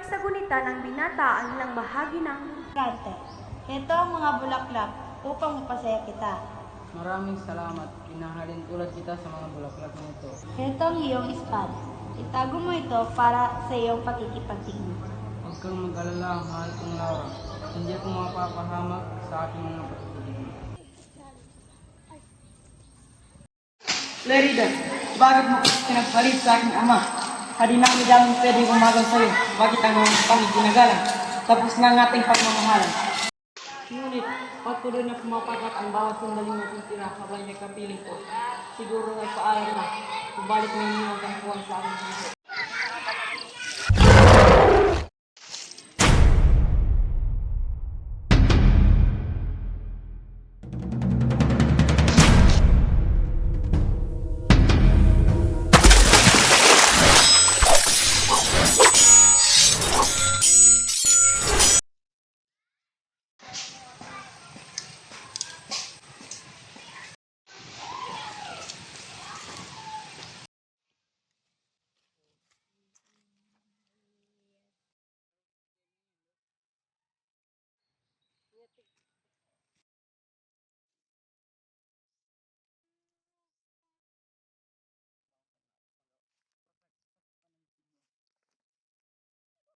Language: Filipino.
Pinagsagunita ng binata ang ilang bahagi ng Kante. Ito ang mga bulaklak upang mapasaya kita. Maraming salamat. Pinahalin tulad kita sa mga bulaklak nito. Ito ang iyong espada. Itago mo ito para sa iyong pakikipagtingin. Huwag kang mag-alala, mahal kong Laura. Hindi ako mapapahamak sa aking mga pagtitigil. Lerida, bakit mo pinagpalit sa aking ama? Hadi namin namin pwede umagal sa iyo. Bakit ang mga pangit ginagalang? Tapos na ang ating pagmamahalan. Ngunit, patuloy na pumapatak ang bawat sandaling natitira habang may kapiling ko. Siguro ay paalam na. Kubalik na ninyo ang tangkuhan sa aking puso.